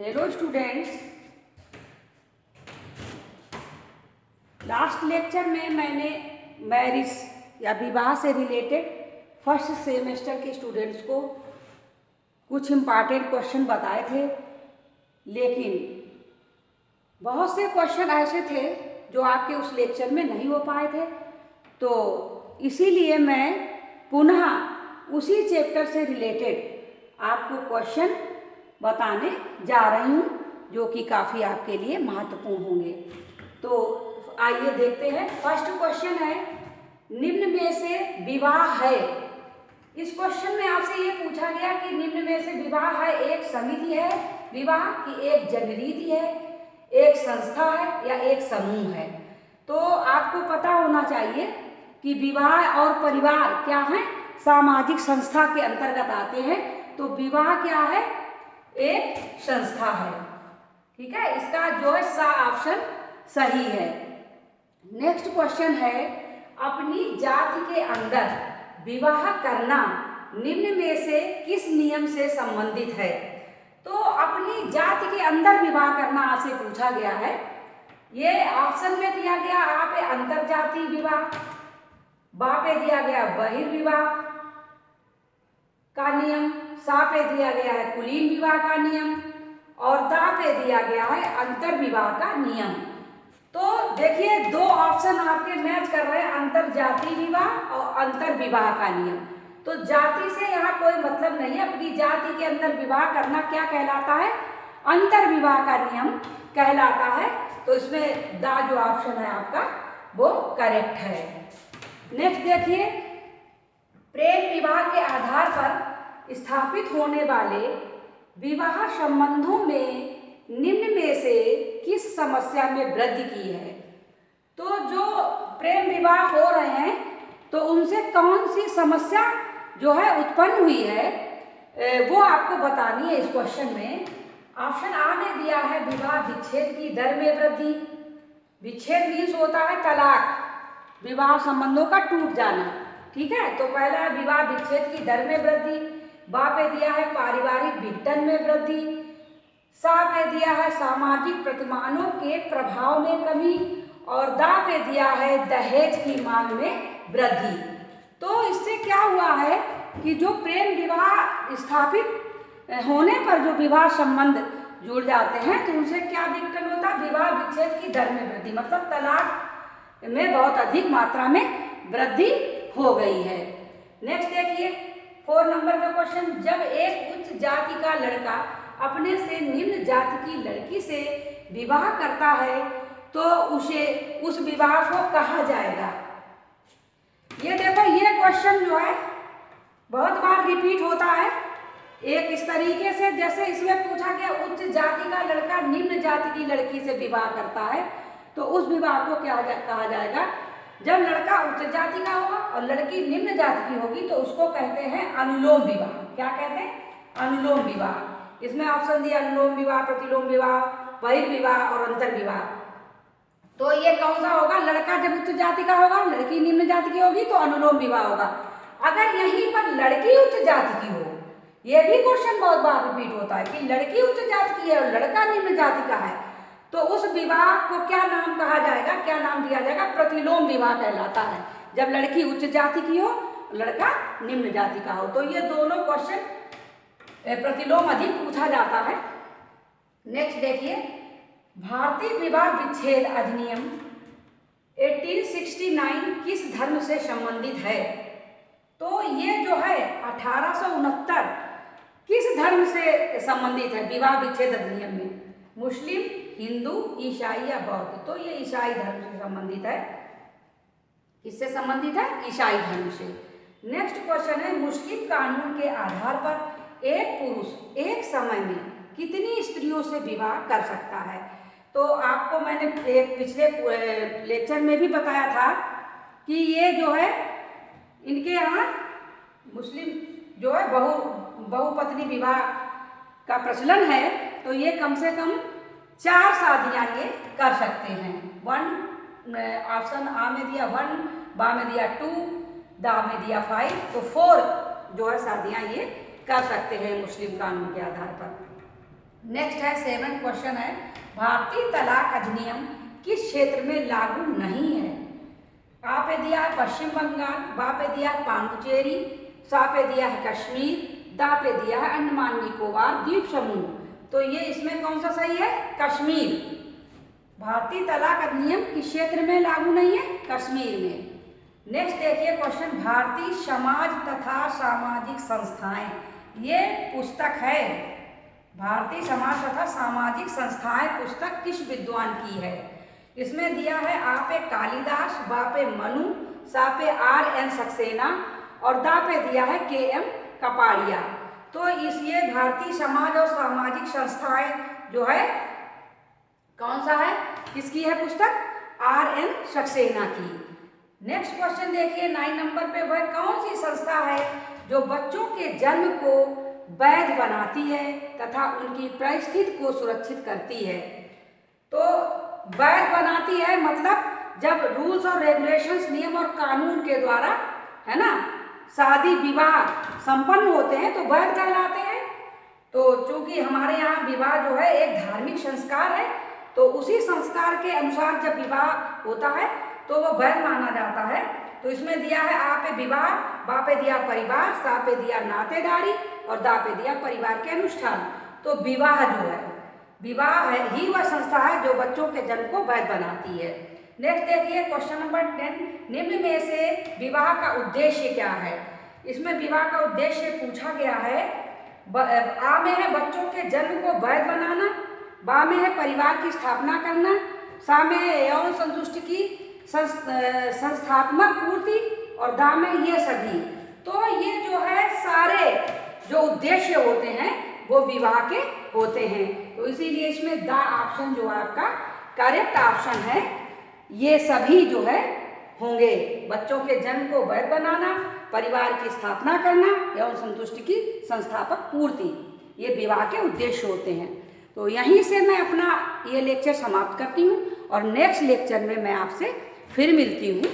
Hello students, last lecture में मैंने marriage या विवाह से रिलेटेड फर्स्ट सेमेस्टर के स्टूडेंट्स को कुछ इम्पॉर्टेंट क्वेश्चन बताए थे, लेकिन बहुत से क्वेश्चन ऐसे थे जो आपके उस लेक्चर में नहीं हो पाए थे। तो इसीलिए मैं पुनः उसी चैप्टर से रिलेटेड आपको क्वेश्चन बताने जा रही हूँ, जो कि काफ़ी आपके लिए महत्वपूर्ण होंगे। तो आइए देखते हैं। फर्स्ट क्वेश्चन है, निम्न में से विवाह है। इस क्वेश्चन में आपसे ये पूछा गया कि निम्न में से विवाह है, एक समिति है विवाह की, एक जनरीति है, एक संस्था है या एक समूह है। तो आपको पता होना चाहिए कि विवाह और परिवार क्या है, सामाजिक संस्था के अंतर्गत आते हैं। तो विवाह क्या है, एक संस्था है। ठीक है, इसका जो है सा ऑप्शन सही है। नेक्स्ट क्वेश्चन है, अपनी जाति के अंदर विवाह करना निम्न में से किस नियम से संबंधित है। तो अपनी जाति के अंदर विवाह करना आपसे पूछा गया है। ये ऑप्शन में दिया गया आ पे अंतरजातीय विवाह, बा पे दिया गया बहिर्विवाह का नियम, सा पे दिया गया है कुलीन विवाह का नियम और दा पे दिया गया है अंतर विवाह का नियम। तो देखिए, दो ऑप्शन आपके मैच कर रहे हैं, अंतरजातीय विवाह और अंतर विवाह का नियम। तो जाति से यहाँ कोई मतलब नहीं है। अपनी जाति के अंदर विवाह करना क्या कहलाता है, अंतर विवाह का नियम कहलाता है। तो इसमें दा जो ऑप्शन है आपका वो करेक्ट है। नेक्स्ट देखिए, प्रेम विवाह के आधार पर स्थापित होने वाले विवाह संबंधों में निम्न में से किस समस्या में वृद्धि की है। तो जो प्रेम विवाह हो रहे हैं तो उनसे कौन सी समस्या जो है उत्पन्न हुई है वो आपको बतानी है इस क्वेश्चन में। ऑप्शन आ में दिया है विवाह विच्छेद की दर में वृद्धि। विच्छेद मीन्स होता है तलाक, विवाह संबंधों का टूट जाना। ठीक है, तो पहला है विवाह विच्छेद की दर में वृद्धि, बा पे दिया है पारिवारिक विघटन में वृद्धि, सा पे दिया है सामाजिक प्रतिमानों के प्रभाव में कमी और दा पे दिया है दहेज की मांग में वृद्धि। तो इससे क्या हुआ है कि जो प्रेम विवाह स्थापित होने पर जो विवाह संबंध जुड़ जाते हैं तो उनसे क्या विघटन होता है, विवाह विच्छेद की दर में वृद्धि, मतलब तलाक में बहुत अधिक मात्रा में वृद्धि हो गई है। नेक्स्ट देखिए 4 नंबर का क्वेश्चन, जब एक उच्च जाति का लड़का अपने से निम्न जाति की लड़की से विवाह करता है तो उसे उस विवाह को कहा जाएगा। ये देखो, ये क्वेश्चन जो है बहुत बार रिपीट होता है एक इस तरीके से, जैसे इसमें पूछा गया उच्च जाति का लड़का निम्न जाति की लड़की से विवाह करता है तो उस विवाह को क्या कहा जाएगा। जब लड़का उच्च जाति का होगा और लड़की निम्न जाति की होगी तो उसको कहते हैं अनुलोम विवाह। क्या कहते हैं, अनुलोम विवाह। इसमें ऑप्शन दिया अनुलोम विवाह, प्रतिलोम विवाह, बहिर्विवाह और अंतर विवाह। तो ये कौन सा होगा, लड़का जब उच्च जाति का होगा, लड़की निम्न जाति की होगी तो अनुलोम विवाह होगा। अगर यहीं पर लड़की उच्च जाति की हो, यह भी क्वेश्चन बहुत बार रिपीट होता है कि लड़की उच्च जाति की है और लड़का निम्न जाति का है, तो उस विवाह को क्या नाम कहा जाएगा, क्या नाम दिया जाएगा, प्रतिलोम विवाह कहलाता है। जब लड़की उच्च जाति की हो, लड़का निम्न जाति का हो। तो ये दोनों क्वेश्चन प्रतिलोम अधिक पूछा जाता है। नेक्स्ट देखिए, भारतीय विवाह विच्छेद अधिनियम 1869 किस धर्म से संबंधित है। तो ये जो है 1869 किस धर्म से संबंधित है विवाह विच्छेद अधिनियम में, मुस्लिम, हिंदू, ईसाई या बौद्ध। तो ये ईसाई धर्म से संबंधित है। किससे संबंधित है, ईसाई धर्म से। नेक्स्ट क्वेश्चन है, मुस्लिम कानून के आधार पर एक पुरुष एक समय में कितनी स्त्रियों से विवाह कर सकता है। तो आपको मैंने एक पिछले लेक्चर में भी बताया था कि ये जो है इनके यहाँ मुस्लिम जो है बहुपत्नी विवाह का प्रचलन है। तो ये कम से कम 4 शादियाँ ये कर सकते हैं। ऑप्शन आ में दिया 1, बा में दिया 2, दा में दिया 5, तो 4 जो है शादियाँ ये कर सकते हैं मुस्लिम कानून के आधार पर। नेक्स्ट है 7 क्वेश्चन है, भारतीय तलाक अधिनियम किस क्षेत्र में लागू नहीं है? आ पे दिया है पश्चिम बंगाल, बा पे दिया है पांडिचेरी, सा पे दिया है कश्मीर, दा पे दिया है अंडमान निकोबार द्वीप समूह। तो ये इसमें कौन सा सही है? कश्मीर। भारतीय तलाक अधिनियम किस क्षेत्र में लागू नहीं है? कश्मीर में। नेक्स्ट देखिए क्वेश्चन, भारतीय समाज तथा सामाजिक संस्थाएं, ये पुस्तक है। भारतीय समाज तथा सामाजिक संस्थाएं पुस्तक किस विद्वान की है? इसमें दिया है आ पे कालिदास, बा पे मनु, सा पे R.N. सक्सेना और दा पे दिया है K.M. कपाड़िया। तो ये भारतीय समाज और सामाजिक संस्थाएं जो है कौन सा है? किसकी है पुस्तक? R.N. सक्सेना की। नेक्स्ट क्वेश्चन देखिए 9 नंबर पे, वह कौन सी संस्था है जो बच्चों के जन्म को वैध बनाती है तथा उनकी परिस्थिति को सुरक्षित करती है? तो वैध बनाती है मतलब जब रूल्स और रेगुलेशंस, नियम और कानून के द्वारा, है ना, शादी विवाह संपन्न होते हैं तो वैध कहलाते हैं। तो चूंकि हमारे यहाँ विवाह जो है एक धार्मिक संस्कार है, तो उसी संस्कार के अनुसार जब विवाह होता है तो वो वैध माना जाता है। तो इसमें दिया है आ पे विवाह, बा पे दिया परिवार, सा पे दिया नातेदारी और दा पे दिया परिवार के अनुष्ठान। तो विवाह जो है, विवाह है ही वह संस्था है जो बच्चों के जन्म को वैध बनाती है। नेक्स्ट देखिए क्वेश्चन नंबर 10, निम्न में से विवाह का उद्देश्य क्या है? इसमें विवाह का उद्देश्य पूछा गया है। आ में है बच्चों के जन्म को वैध बनाना, बा में है परिवार की स्थापना करना, सा में है यौन संतुष्टि की संस्थात्मक पूर्ति और दा में ये सभी। तो ये जो है सारे जो उद्देश्य होते हैं वो विवाह के होते हैं। तो इसीलिए इसमें दा ऑप्शन जो है आपका करेक्ट ऑप्शन है। ये सभी जो है होंगे, बच्चों के जन्म को वैध बनाना, परिवार की स्थापना करना, यौन संतुष्टि की संस्थापक पूर्ति, ये विवाह के उद्देश्य होते हैं। तो यहीं से मैं अपना ये लेक्चर समाप्त करती हूँ और नेक्स्ट लेक्चर में मैं आपसे फिर मिलती हूँ।